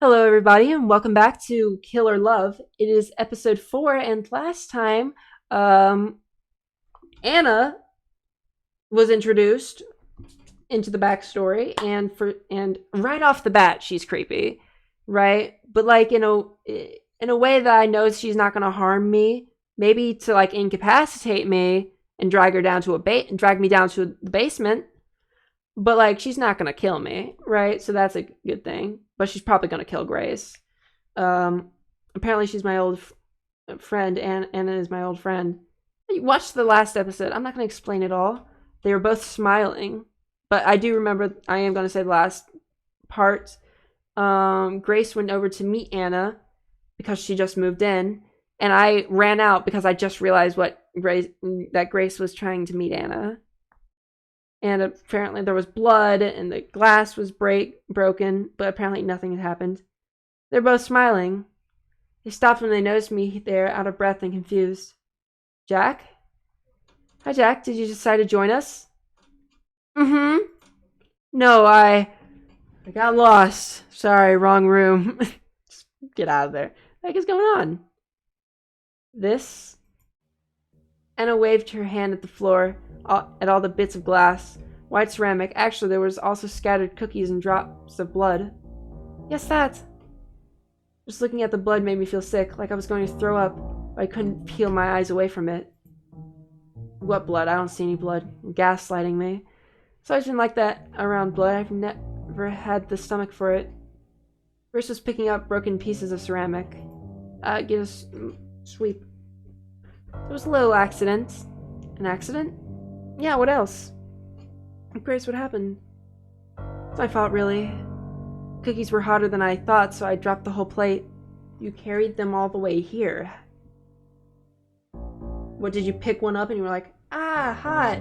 Hello, everybody, and welcome back to Kill or Love. It is episode 4, and last time, um, Anna was introduced into the backstory, and right off the bat, she's creepy, right? But like in a way that I know she's not gonna harm me, maybe to like incapacitate me and drag me down to the basement. But like she's not gonna kill me, right? So that's a good thing. But she's probably gonna kill Grace. Um, Apparently she's my old friend, and Anna is my old friend. Watch the last episode. I'm not gonna explain it all. They were both smiling, but I do remember. I am gonna say the last part. Grace went over to meet Anna because she just moved in, and I ran out because I just realized that Grace was trying to meet Anna. And apparently there was blood and the glass was broken, but apparently nothing had happened. They're both smiling. They stopped when they noticed me there, out of breath and confused. Jack? Hi, Jack. Did you decide to join us? Mm-hmm. No, I got lost. Sorry, wrong room. Just get out of there. What the heck is going on? This? Anna waved her hand at the floor, at all the bits of glass. White ceramic. Actually, there was also scattered cookies and drops of blood. Yes, that. Just looking at the blood made me feel sick, like I was going to throw up, but I couldn't peel my eyes away from it. What blood? I don't see any blood. Gaslighting me. So I've been like that around blood. I've never had the stomach for it. Grace was picking up broken pieces of ceramic. Get a sweep. There was a little accident. An accident? Yeah, what else? Grace, what happened? It's my fault, really. Cookies were hotter than I thought, so I dropped the whole plate. You carried them all the way here. What, did you pick one up and you were like, ah, hot?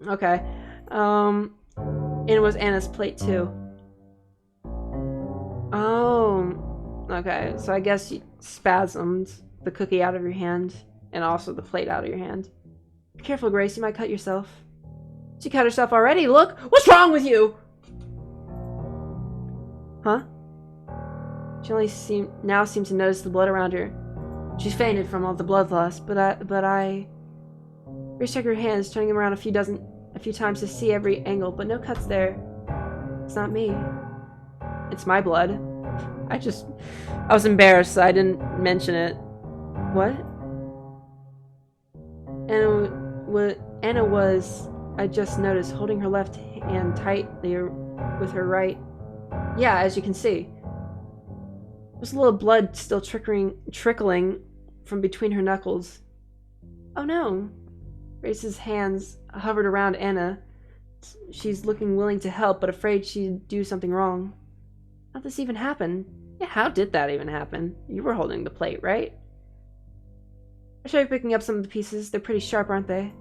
Okay. And it was Anna's plate, too. Oh. Okay, so I guess you spasmed the cookie out of your hand, and also the plate out of your hand. Be careful, Grace, you might cut yourself. She cut herself already, look! What's wrong with you? Huh? She only now seemed to notice the blood around her. She fainted from all the blood loss, but I... Grace shook her hands, turning them around a few times to see every angle, but no cuts there. It's not me. It's my blood. I was embarrassed, so I didn't mention it. What? Anna was, I just noticed, holding her left hand tightly with her right. Yeah, as you can see. There's a little blood still trickling from between her knuckles. Oh no. Grace's hands hovered around Anna. She's looking willing to help, but afraid she'd do something wrong. How'd this even happen? Yeah, how did that even happen? You were holding the plate, right? I'll show you picking up some of the pieces. They're pretty sharp, aren't they?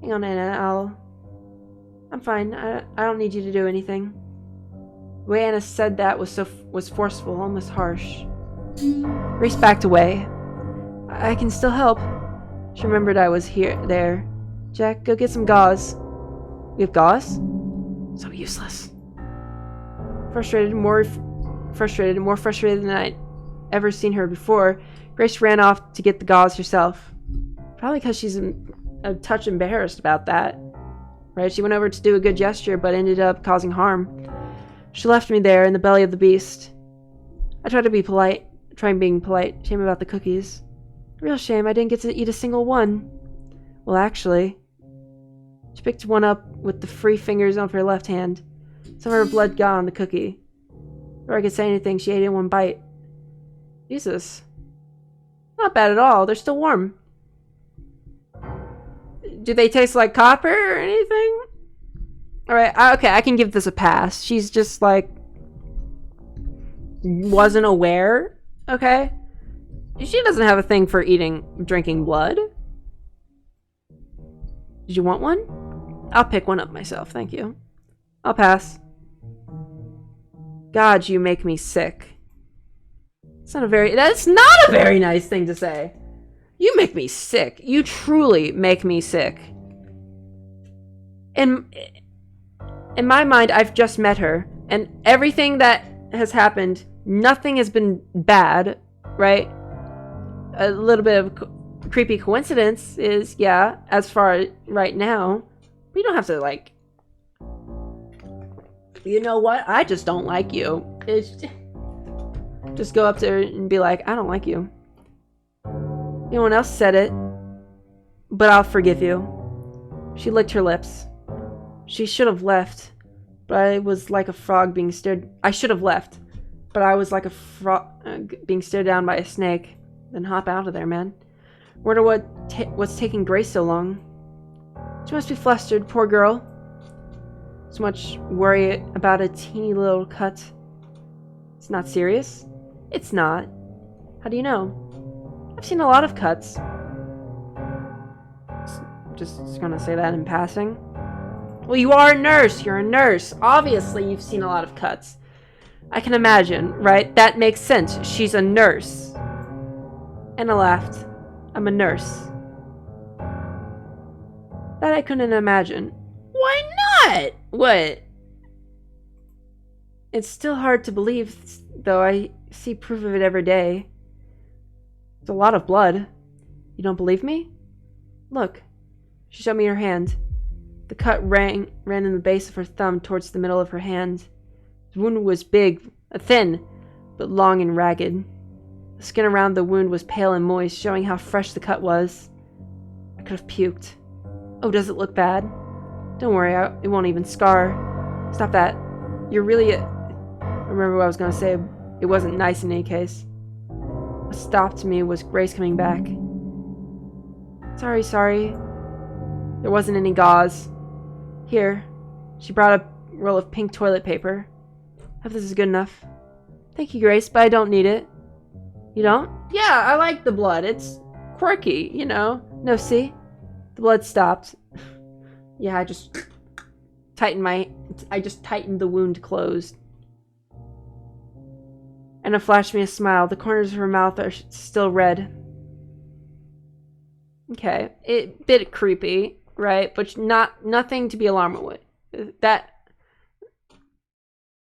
Hang on, Anna. I'm fine. I don't need you to do anything. The way Anna said that was forceful, almost harsh. Grace backed away. I can still help. She remembered I was there. Jack, go get some gauze. We have gauze? So useless. More frustrated than I'd ever seen her before, Grace ran off to get the gauze herself. Probably because she's a touch embarrassed about that. Right? She went over to do a good gesture, but ended up causing harm. She left me there in the belly of the beast. I tried being polite. Shame about the cookies. Real shame, I didn't get to eat a single one. Well, actually, she picked one up with the free fingers of her left hand. Some of her blood got on the cookie. Before I could say anything, she ate it in one bite. Jesus. Not bad at all. They're still warm. Do they taste like copper or anything? Alright, okay, I can give this a pass. She's just like... wasn't aware. Okay? She doesn't have a thing for drinking blood. Did you want one? I'll pick one up myself, thank you. I'll pass. God, you make me sick. That's not a very nice thing to say. You make me sick. You truly make me sick. And In my mind, I've just met her, and everything that has happened, nothing has been bad, right? A little bit of creepy coincidence is, yeah, as far right now. We don't have to, like, you know what? I just don't like you. It's just go up to her and be like, I don't like you. No one else said it, but I'll forgive you. She licked her lips. She should have left, but I was like a frog being stared. I should have left, but I was like a frog being stared down by a snake. Then hop out of there, man. Wonder what's taking Grace so long. She must be flustered, poor girl. So much worry about a teeny little cut. It's not serious? It's not. How do you know? I've seen a lot of cuts. Just gonna say that in passing. Well, you are a nurse. You're a nurse. Obviously, you've seen a lot of cuts. I can imagine, right? That makes sense. She's a nurse. Anna laughed. I'm a nurse. That I couldn't imagine. Why not? What? It's still hard to believe, though I see proof of it every day. It's a lot of blood. You don't believe me? Look. She showed me her hand. The cut ran in the base of her thumb towards the middle of her hand. The wound was big, thin, but long and ragged. The skin around the wound was pale and moist, showing how fresh the cut was. I could have puked. Oh, does it look bad? Don't worry, it won't even scar. Stop that. You're really I remember what I was going to say. It wasn't nice in any case. What stopped me was Grace coming back. Sorry. There wasn't any gauze. Here. She brought a roll of pink toilet paper. Hope this is good enough. Thank you, Grace, but I don't need it. You don't? Yeah, I like the blood. It's quirky, you know. No, see? The blood stopped. Yeah, I just tightened the wound closed. Anna flashed me a smile. The corners of her mouth are still red. Okay, bit creepy, right? But nothing to be alarmed with. That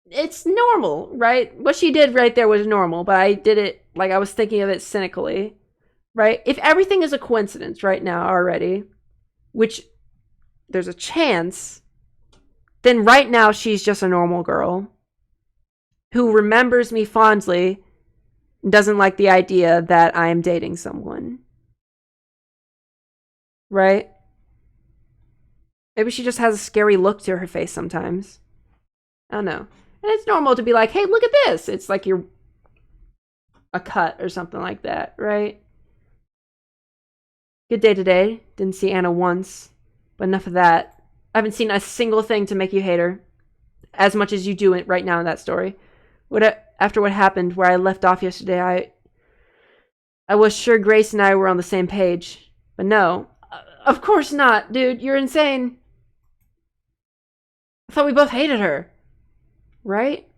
it's normal, right? What she did right there was normal, but I did it like I was thinking of it cynically, right? If everything is a coincidence right now already, which there's a chance, then right now she's just a normal girl who remembers me fondly and doesn't like the idea that I am dating someone. Right? Maybe she just has a scary look to her face sometimes. I don't know. And it's normal to be like, hey, look at this. It's like you're a cut or something like that, right? Good day today. Didn't see Anna once. But enough of that. I haven't seen a single thing to make you hate her. As much as you do it right now in that story. After what happened where I left off yesterday, I was sure Grace and I were on the same page. But no. Of course not, dude. You're insane. I thought we both hated her. Right?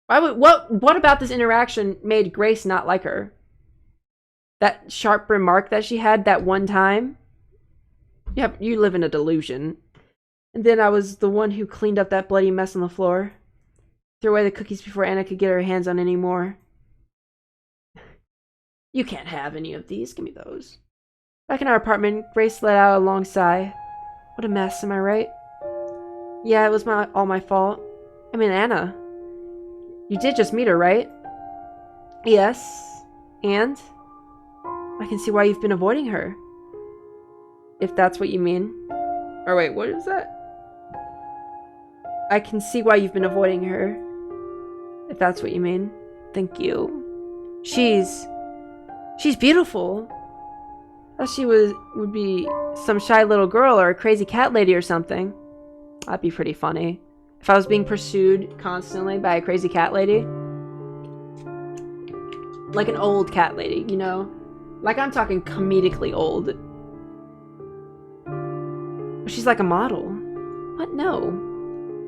What about this interaction made Grace not like her? That sharp remark that she had that one time? Yep, you live in a delusion. And then I was the one who cleaned up that bloody mess on the floor. Threw away the cookies before Anna could get her hands on any more. You can't have any of these. Give me those. Back in our apartment, Grace let out a long sigh. What a mess, am I right? Yeah, it was all my fault. I mean, Anna. You did just meet her, right? Yes. And? I can see why you've been avoiding her. If that's what you mean. Or wait, what is that? I can see why you've been avoiding her. If that's what you mean. Thank you. She's beautiful. I thought she would be some shy little girl or a crazy cat lady or something. That'd be pretty funny. If I was being pursued constantly by a crazy cat lady. Like an old cat lady, you know? Like I'm talking comedically old. She's like a model. What? No.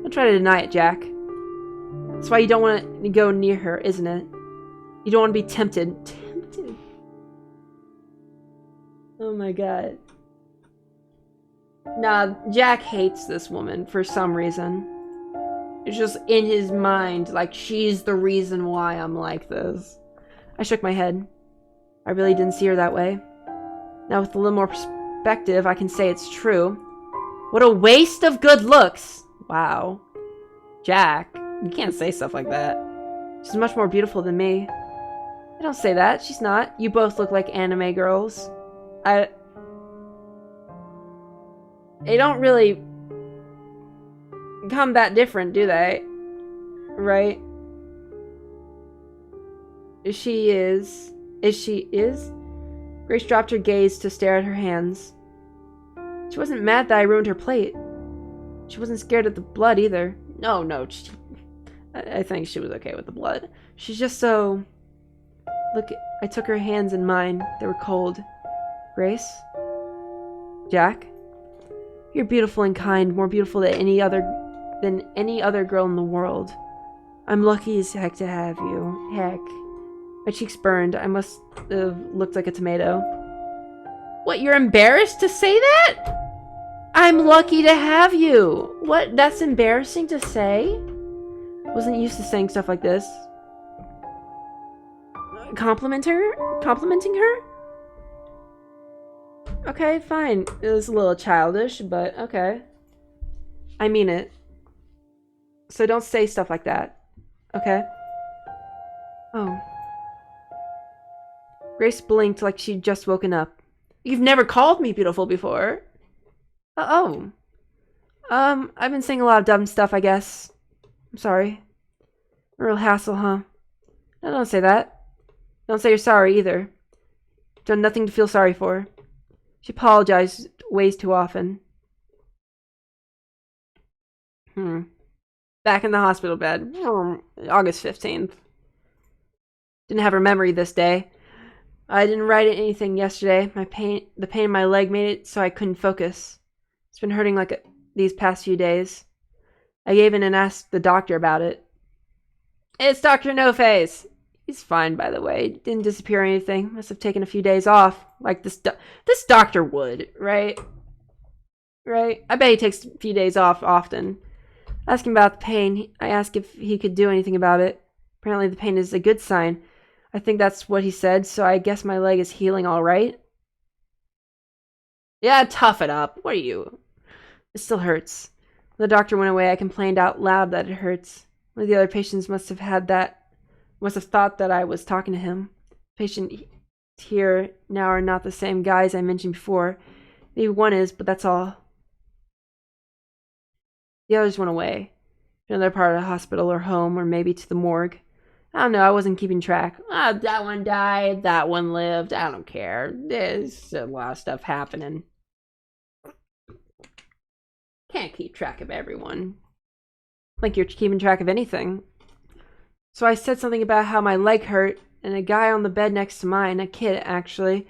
Don't try to deny it, Jack. That's why you don't want to go near her, isn't it? You don't want to be tempted. Tempted? Oh my god. Nah, Jack hates this woman for some reason. It's just in his mind, like she's the reason why I'm like this. I shook my head. I really didn't see her that way. Now with a little more perspective, I can say it's true. What a waste of good looks! Wow. Jack, you can't say stuff like that. She's much more beautiful than me. I don't say that, she's not. You both look like anime girls. They don't really come that different, do they? Right? She is. Grace dropped her gaze to stare at her hands. She wasn't mad that I ruined her plate. She wasn't scared of the blood either. No. I think she was okay with the blood. She's just so... Look, I took her hands in mine. They were cold. Grace? Jack? You're beautiful and kind, more beautiful than any other girl in the world. I'm lucky as heck to have you. Heck. My cheeks burned. I must have looked like a tomato. What, you're embarrassed to say that? I'm lucky to have you. What, that's embarrassing to say? Wasn't used to saying stuff like this. Complimenting her? Okay, fine. It was a little childish, but okay. I mean it. So don't say stuff like that. Okay? Oh. Grace blinked like she'd just woken up. You've never called me beautiful before. Oh. I've been saying a lot of dumb stuff, I guess. I'm sorry. A real hassle, huh? No, don't say that. Don't say you're sorry, either. Done nothing to feel sorry for. She apologized way too often. Back in the hospital bed. August 15th. Didn't have her memory this day. I didn't write anything yesterday. The pain in my leg made it so I couldn't focus. It's been hurting like these past few days. I gave in and asked the doctor about it. It's Dr. No Face. He's fine, by the way. Didn't disappear or anything. Must have taken a few days off. Like this doctor would, right? Right? I bet he takes a few days off often. Asking about the pain, I asked if he could do anything about it. Apparently the pain is a good sign. I think that's what he said, so I guess my leg is healing all right. Yeah, tough it up. What are you? It still hurts. When the doctor went away, I complained out loud that it hurts. One of the other patients must have thought that I was talking to him. Patient here now are not the same guys I mentioned before. Maybe one is, but that's all. The others went away. To another part of the hospital or home, or maybe to the morgue. I don't know, I wasn't keeping track. That one died, that one lived, I don't care. There's a lot of stuff happening. Can't keep track of everyone. Like you're keeping track of anything. So I said something about how my leg hurt, and a guy on the bed next to mine, a kid actually,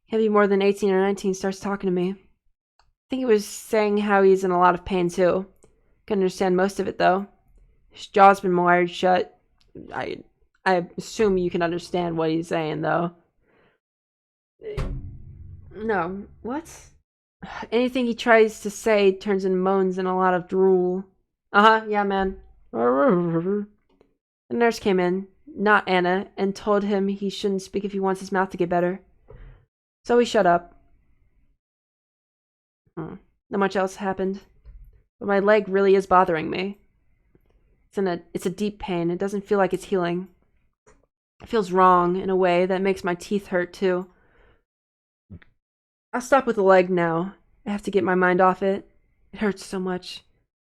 can't be more than 18 or 19, starts talking to me. I think he was saying how he's in a lot of pain too. Can understand most of it though. His jaw's been wired shut. I assume you can understand what he's saying though. No, what? Anything he tries to say turns into moans and a lot of drool. Yeah, man. The nurse came in, not Anna, and told him he shouldn't speak if he wants his mouth to get better. So he shut up. Not much else happened. But my leg really is bothering me. It's a deep pain. It doesn't feel like it's healing. It feels wrong in a way that makes my teeth hurt too. I'll stop with the leg now. I have to get my mind off it. It hurts so much.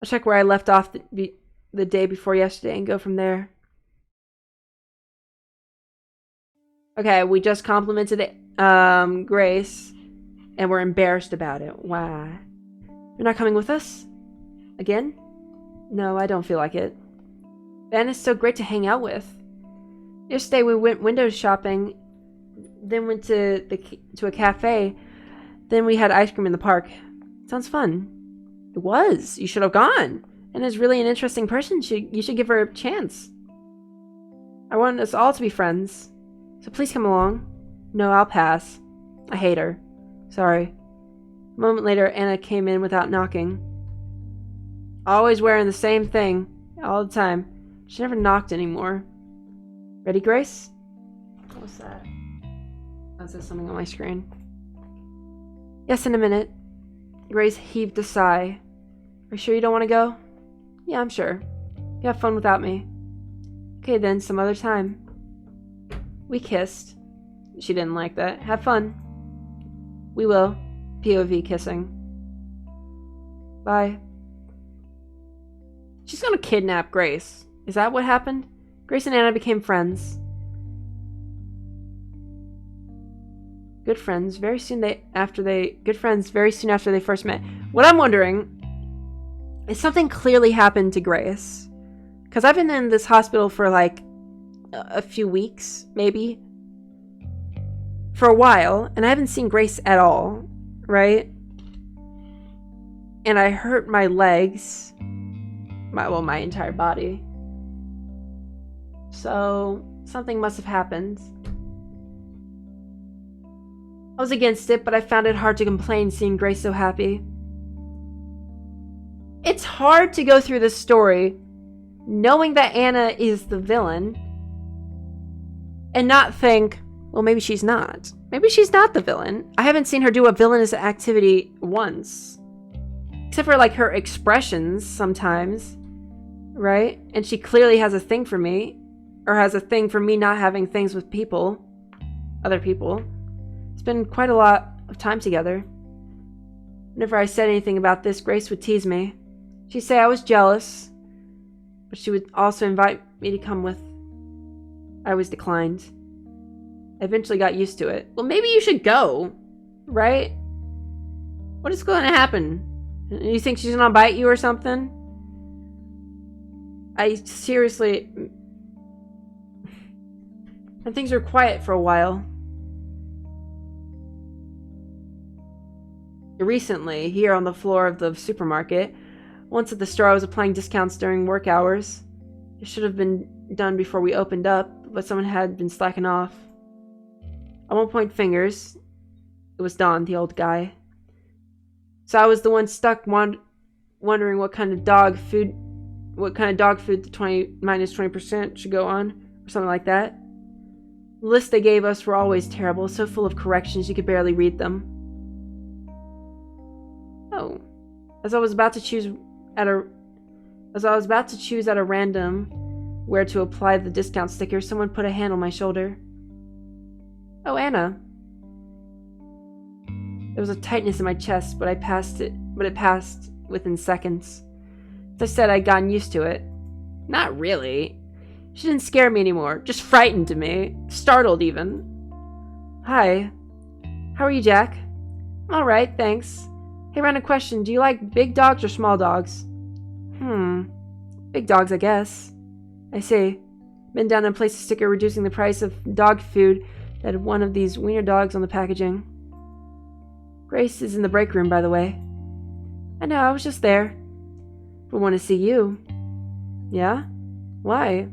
I'll check where I left off the day before yesterday and go from there. Okay, we just complimented Grace, and we're embarrassed about it. Why? You're not coming with us? Again? No, I don't feel like it. Ben is so great to hang out with. Yesterday we went window shopping, then went to a cafe, then we had ice cream in the park. Sounds fun. It was. You should have gone. And is really an interesting person. You should give her a chance. I want us all to be friends. So please come along. No, I'll pass. I hate her. Sorry. A moment later, Anna came in without knocking. Always wearing the same thing, all the time. She never knocked anymore. Ready, Grace? What's that? That says something on my screen. Yes, in a minute. Grace heaved a sigh. Are you sure you don't want to go? Yeah, I'm sure. You have fun without me. Okay then, some other time. We kissed. She didn't like that. Have fun. We will. POV kissing. Bye. She's gonna kidnap Grace. Is that what happened? Grace and Anna became friends. Good friends very soon after they first met. What I'm wondering is something clearly happened to Grace. Because I've been in this hospital for like a few weeks, maybe. For a while, and I haven't seen Grace at all, right? And I hurt my legs. My entire body. So, something must have happened. I was against it, but I found it hard to complain seeing Grace so happy. It's hard to go through this story knowing that Anna is the villain and not think, well, maybe she's not. Maybe she's not the villain. I haven't seen her do a villainous activity once. Except for, like, her expressions sometimes. Right? And she clearly has a thing for me. Or has a thing for me not having things with people. Other people. It's been quite a lot of time together. Whenever I said anything about this, Grace would tease me. She'd say I was jealous. But she would also invite me to come with. I always declined. I eventually got used to it. Well, maybe you should go. Right? What is going to happen? You think she's gonna bite you or something? I seriously... And things were quiet for a while. Recently, here on the floor of the supermarket, once at the store I was applying discounts during work hours. It should have been done before we opened up, but someone had been slacking off. I won't point fingers. It was Don, the old guy. So I was the one stuck wondering what kind of dog food the minus 20% should go on, or something like that. The lists they gave us were always terrible, so full of corrections you could barely read them. Oh. As I was about to choose at a random where to apply the discount sticker, someone put a hand on my shoulder. Oh, Anna. There was a tightness in my chest, but it passed within seconds. As I said, I'd gotten used to it. Not really. She didn't scare me anymore, just frightened me. Startled, even. Hi. How are you, Jack? I'm alright, thanks. Hey, random question. Do you like big dogs or small dogs? Big dogs, I guess. I see. Been down and placed a sticker reducing the price of dog food that had one of these wiener dogs on the packaging. Grace is in the break room, by the way. I know, I was just there. But want to see you. Yeah? Why?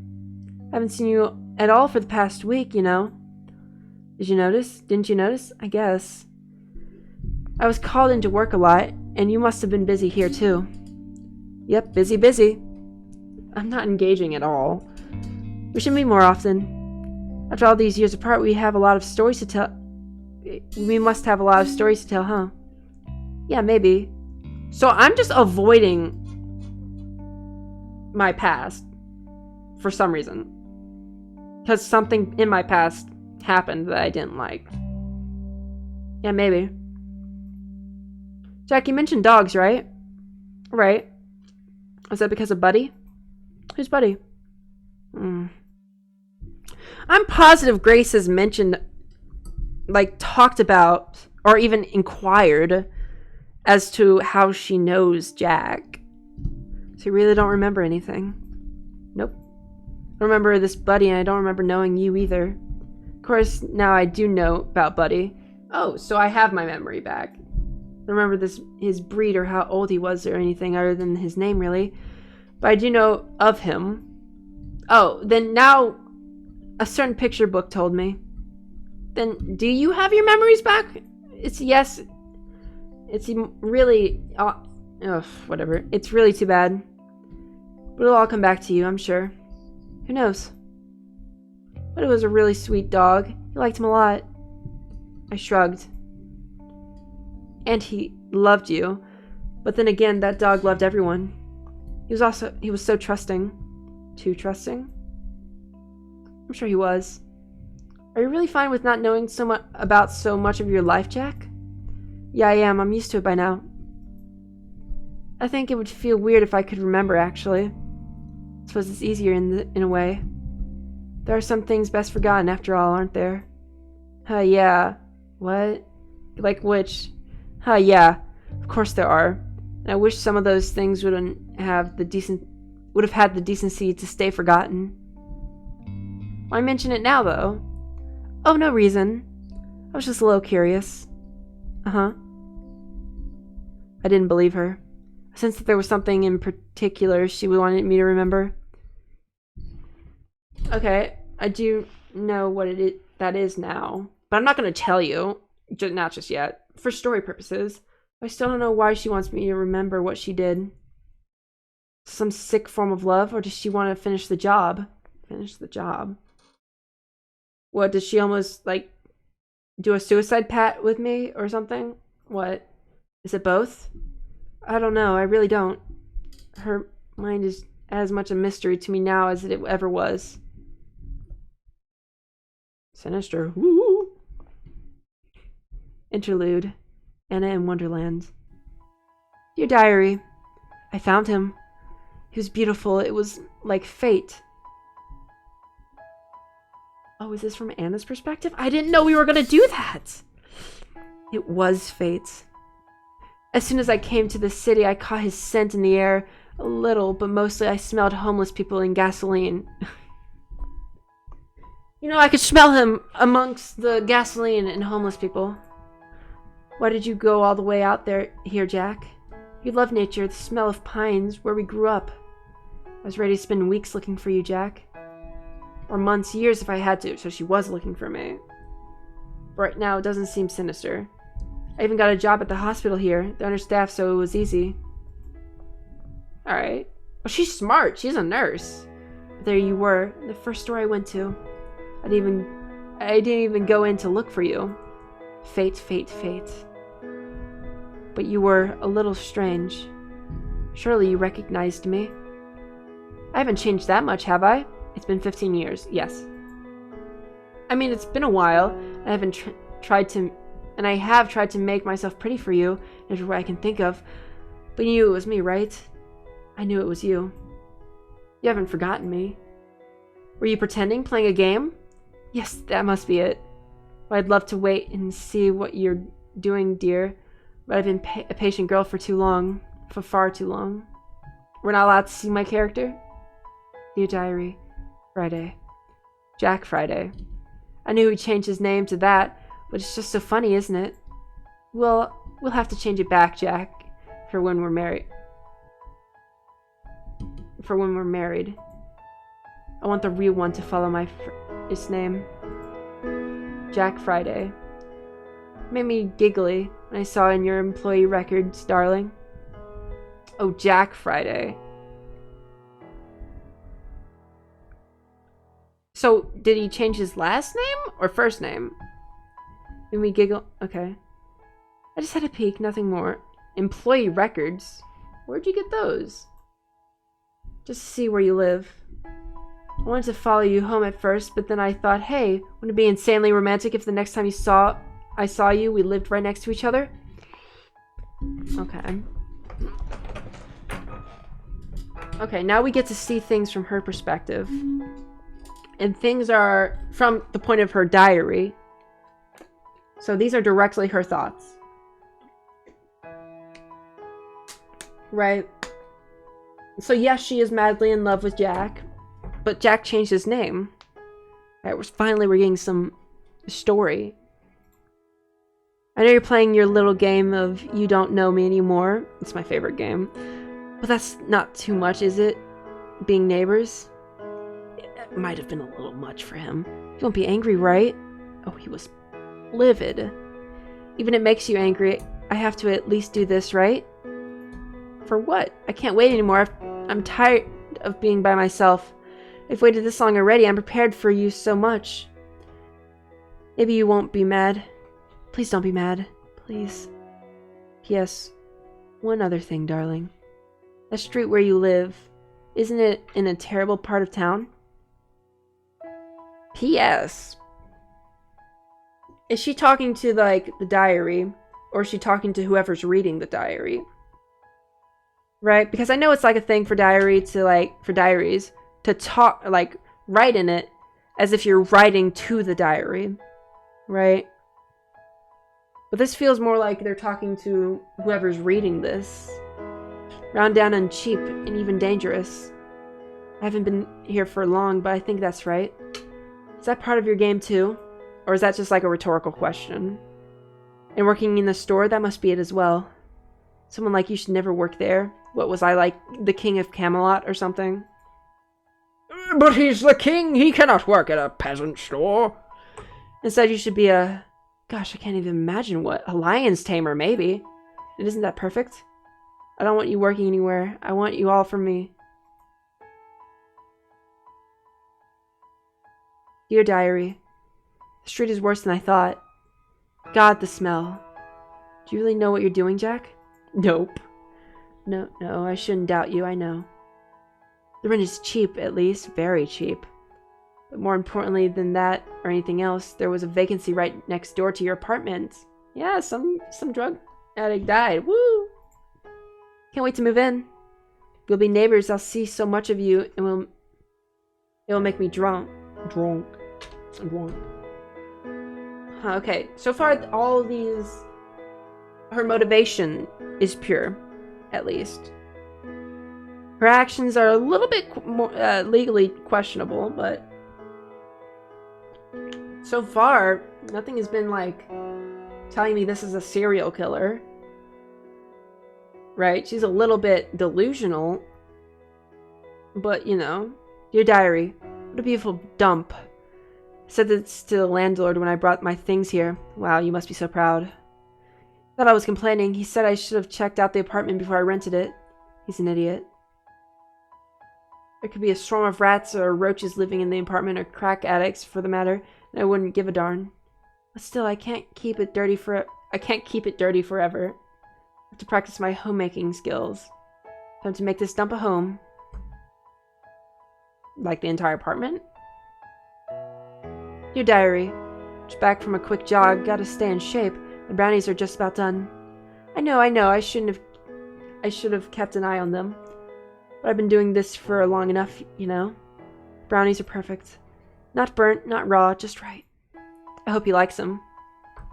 I haven't seen you at all for the past week, you know. Did you notice? Didn't you notice? I guess. I was called into work a lot, and you must have been busy here too. Yep, busy. I'm not engaging at all. We should meet more often. After all these years apart, we have a lot of stories to tell. We must have a lot of stories to tell, huh? Yeah, maybe. So I'm just avoiding my past for some reason. Because something in my past happened that I didn't like. Yeah, maybe. Jack, you mentioned dogs, right? Right. Was that because of Buddy? Who's Buddy? I'm positive Grace has mentioned, like, talked about, or even inquired as to how she knows Jack. So you really don't remember anything? Nope. I don't remember this Buddy, and I don't remember knowing you either. Of course, now I do know about Buddy. Oh, so I have my memory back. I don't remember his breed or how old he was or anything other than his name, really. But I do know of him. Oh, then now a certain picture book told me. Then do you have your memories back? It's yes. It's really... whatever. It's really too bad. But it'll all come back to you, I'm sure. Who knows? But it was a really sweet dog. You liked him a lot. I shrugged. And he loved you. But then again, that dog loved everyone. He was so trusting. Too trusting? I'm sure he was. Are you really fine with not knowing so much about so much of your life, Jack? Yeah, I am. I'm used to it by now. I think it would feel weird if I could remember, actually. I suppose it's easier in a way. There are some things best forgotten after all, aren't there? Yeah. What? Like which? Yeah. Of course there are. And I wish some of those things would have had the decency to stay forgotten. Why mention it now, though? Oh, no reason. I was just a little curious. I didn't believe her. I sensed that there was something in particular she wanted me to remember. Okay, I do know what that is now. But I'm not going to tell you. Not just yet. For story purposes. I still don't know why she wants me to remember what she did. Some sick form of love, or does she want to finish the job? Finish the job? What, does she almost, like, do a suicide pact with me or something? What? Is it both? I don't know, I really don't. Her mind is as much a mystery to me now as it ever was. Sinister. Woo! Interlude. Anna in Wonderland. Dear Diary, I found him. He was beautiful. It was like fate. Oh, is this from Anna's perspective? I didn't know we were going to do that. It was fate. As soon as I came to the city, I caught his scent in the air a little, but mostly I smelled homeless people and gasoline. You know, I could smell him amongst the gasoline and homeless people. Why did you go all the way out here, Jack? You love nature, the smell of pines, where we grew up. I was ready to spend weeks looking for you, Jack. Or months, years if I had to, so she was looking for me. But right now, it doesn't seem sinister. I even got a job at the hospital here. They're understaffed, so it was easy. Alright. Well, she's smart. She's a nurse. But there you were, the first store I went to. I didn't even go in to look for you. Fate, fate, fate. But you were a little strange. Surely you recognized me. I haven't changed that much, have I? It's been 15 years, yes. I mean, it's been a while. I have tried to make myself pretty for you in every way I can think of. But you knew it was me, right? I knew it was you. You haven't forgotten me. Were you pretending, playing a game? Yes, that must be it. Well, I'd love to wait and see what you're doing, dear. But I've been a patient girl for too long. For far too long. We're not allowed to see my character? Dear Diary. Friday. Jack Friday. I knew he'd change his name to that, but it's just so funny, isn't it? Well, we'll have to change it back, Jack, for when we're married. For when we're married. I want the real one to follow my first name. Jack Friday. Made me giggly when I saw in your employee records, darling. Oh, Jack Friday. So, did he change his last name or first name? Made me giggle. Okay. I just had a peek, nothing more. Employee records? Where'd you get those? Just to see where you live. I wanted to follow you home at first, but then I thought, hey, wouldn't it be insanely romantic if the next time I saw you, we lived right next to each other? Okay. Okay, now we get to see things from her perspective. And things are from the point of her diary. So these are directly her thoughts. Right? So yes, she is madly in love with Jack. But Jack changed his name. Right, we're getting some story. I know you're playing your little game of You Don't Know Me Anymore. It's my favorite game. But that's not too much, is it? Being neighbors? It might have been a little much for him. You won't be angry, right? Oh, he was livid. Even it makes you angry. I have to at least do this, right? For what? I can't wait anymore. I'm tired of being by myself. I've waited this long already. I'm prepared for you so much. Maybe you won't be mad. Please don't be mad. Please. P.S. One other thing, darling. The street where you live, isn't it in a terrible part of town? P.S. Is she talking to, like, the diary? Or is she talking to whoever's reading the diary? Right? Because I know it's, like, a thing for diaries to talk, like, write in it as if you're writing to the diary. Right? But this feels more like they're talking to whoever's reading this. Round down and cheap and even dangerous. I haven't been here for long, but I think that's right. Is that part of your game too? Or is that just like a rhetorical question? And working in the store, that must be it as well. Someone like you should never work there. What was I, like the king of Camelot or something? But he's the king. He cannot work at a peasant store. Instead, you should be a... Gosh, I can't even imagine what. A lion's tamer, maybe. And isn't that perfect? I don't want you working anywhere. I want you all for me. Dear Diary, the street is worse than I thought. God, the smell. Do you really know what you're doing, Jack? Nope. No, I shouldn't doubt you, I know. The rent is cheap, at least. Very cheap. But more importantly than that, or anything else, there was a vacancy right next door to your apartment. Yeah, some drug addict died. Woo! Can't wait to move in. We'll be neighbors. I'll see so much of you, and it will make me drunk. Okay, so far all these... Her motivation is pure, at least. Her actions are a little bit more legally questionable, but... So far, nothing has been, like, telling me this is a serial killer. Right? She's a little bit delusional. But, you know. Dear Diary, what a beautiful dump. I said this to the landlord when I brought my things here. Wow, you must be so proud. Thought I was complaining. He said I should have checked out the apartment before I rented it. He's an idiot. There could be a swarm of rats or roaches living in the apartment, or crack addicts for the matter, and I wouldn't give a darn. But still, I can't keep it dirty forever. I have to practice my homemaking skills. Time to make this dump a home. Like the entire apartment? Dear Diary, just back from a quick jog, gotta stay in shape. The brownies are just about done. I know, I should have kept an eye on them. But I've been doing this for long enough, you know? Brownies are perfect. Not burnt, not raw, just right. I hope he likes them.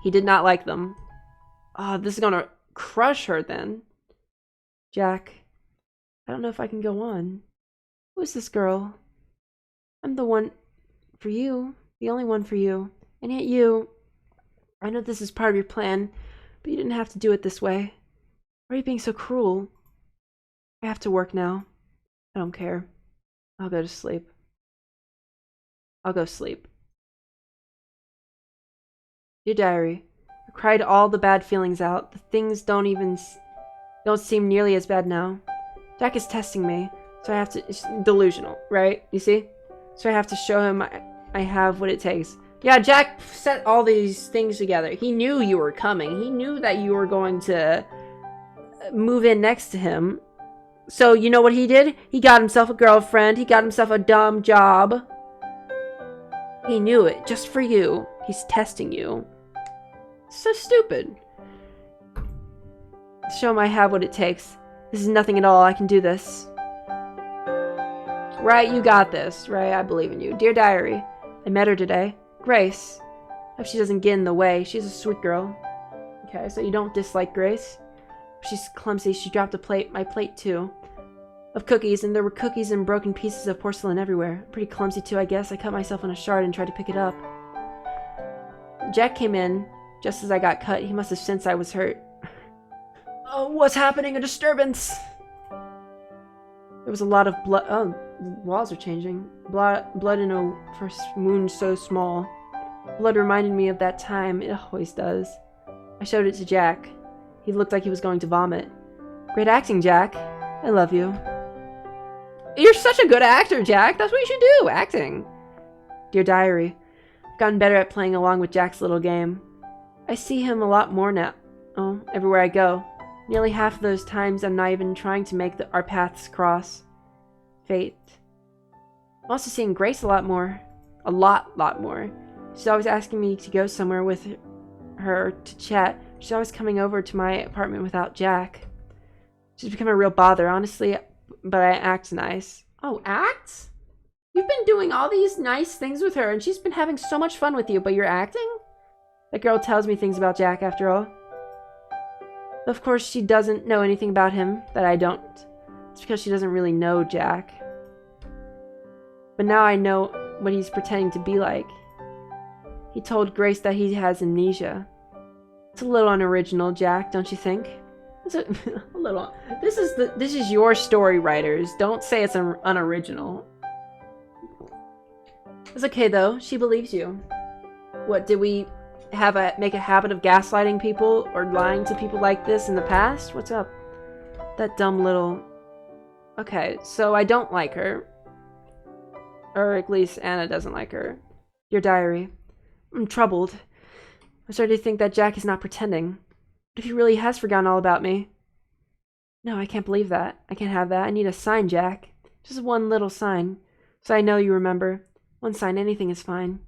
He did not like them. Oh, this is gonna crush her then. Jack, I don't know if I can go on. Who is this girl? I'm the one for you. The only one for you. And yet you... I know this is part of your plan, but you didn't have to do it this way. Why are you being so cruel? I have to work now. I don't care. I'll go to sleep. I'll go sleep. Dear Diary, I cried all the bad feelings out. The things don't seem nearly as bad now. Jack is testing me, so I have to... It's delusional, right? You see? So I have to show him I have what it takes. Yeah, Jack set all these things together. He knew you were coming. He knew that you were going to move in next to him. So, you know what he did? He got himself a girlfriend. He got himself a dumb job. He knew it, just for you. He's testing you. So stupid. Show him I have what it takes. This is nothing at all. I can do this. Right, you got this. Right, I believe in you. Dear Diary, I met her today. Grace. Hope she doesn't get in the way. She's a sweet girl. Okay, so you don't dislike Grace? She's clumsy. She dropped my plate too, of cookies, and there were cookies and broken pieces of porcelain everywhere. Pretty clumsy too, I guess. I cut myself on a shard and tried to pick it up. Jack came in just as I got cut. He must have sensed I was hurt. Oh, what's happening? A disturbance! There was a lot of blood. Oh, the walls are changing. Blood in a first wound so small. Blood reminded me of that time. It always does. I showed it to Jack. He looked like he was going to vomit. Great acting, Jack. I love you. You're such a good actor, Jack. That's what you should do, acting. Dear Diary, I've gotten better at playing along with Jack's little game. I see him a lot more now. Oh, everywhere I go. Nearly half of those times I'm not even trying to make our paths cross. Fate. I'm also seeing Grace a lot more. A lot more. She's always asking me to go somewhere with her to chat. She's always coming over to my apartment without Jack. She's become a real bother, honestly, but I act nice. Oh, act? You've been doing all these nice things with her, and she's been having so much fun with you, but you're acting? That girl tells me things about Jack, after all. Of course, she doesn't know anything about him that I don't. It's because she doesn't really know Jack. But now I know what he's pretending to be like. He told Grace that he has amnesia. It's a little unoriginal, Jack, don't you think? It's a little. This is your story, writers. Don't say it's unoriginal. It's okay though. She believes you. What, did we make a habit of gaslighting people or lying to people like this in the past? What's up? That dumb little. Okay, so I don't like her. Or at least Anna doesn't like her. Your diary. I'm troubled. I'm starting to think that Jack is not pretending. What if he really has forgotten all about me? No, I can't believe that. I can't have that. I need a sign, Jack. Just one little sign. So I know you remember. One sign, anything is fine.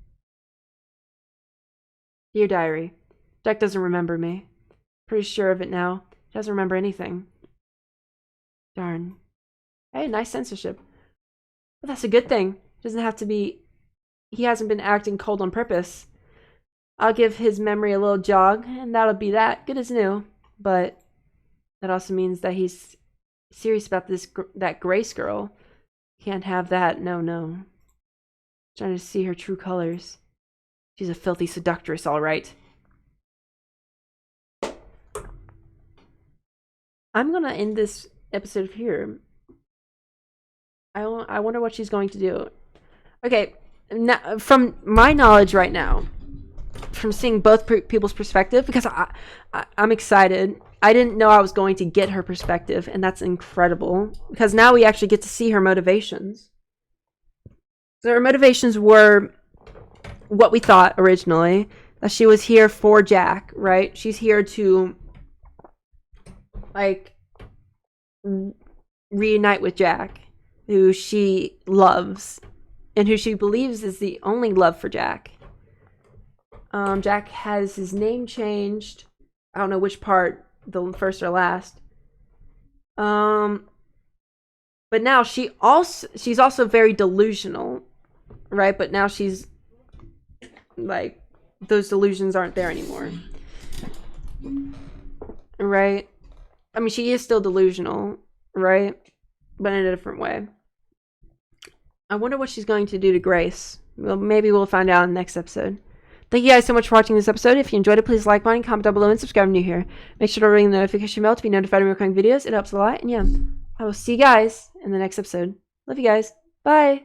Dear diary. Jack doesn't remember me. Pretty sure of it now. He doesn't remember anything. Darn. Hey, nice censorship. But that's a good thing. Doesn't have to be. He hasn't been acting cold on purpose. I'll give his memory a little jog, and that'll be that. Good as new. But that also means that he's serious about that Grace girl. Can't have that. No. Trying to see her true colors. She's a filthy seductress, all right. I'm gonna end this episode here. I wonder what she's going to do. Okay, now, from my knowledge right now, from seeing both people's perspective, because I'm excited. I didn't know I was going to get her perspective, and that's incredible. Because now we actually get to see her motivations. So her motivations were what we thought originally. That she was here for Jack, right? She's here to, like, reunite with Jack, who she loves, and who she believes is the only love for Jack. Jack has his name changed. I don't know which part, the first or last. But now she's also very delusional, right? But now she's like, those delusions aren't there anymore, right? I mean, she is still delusional, right? But in a different way. I wonder what she's going to do to Grace. Well, maybe we'll find out in the next episode. Thank you guys so much for watching this episode. If you enjoyed it, please like button, comment down below, and subscribe if you're new here. Make sure to ring the notification bell to be notified of upcoming videos. It helps a lot. And yeah, I will see you guys in the next episode. Love you guys. Bye.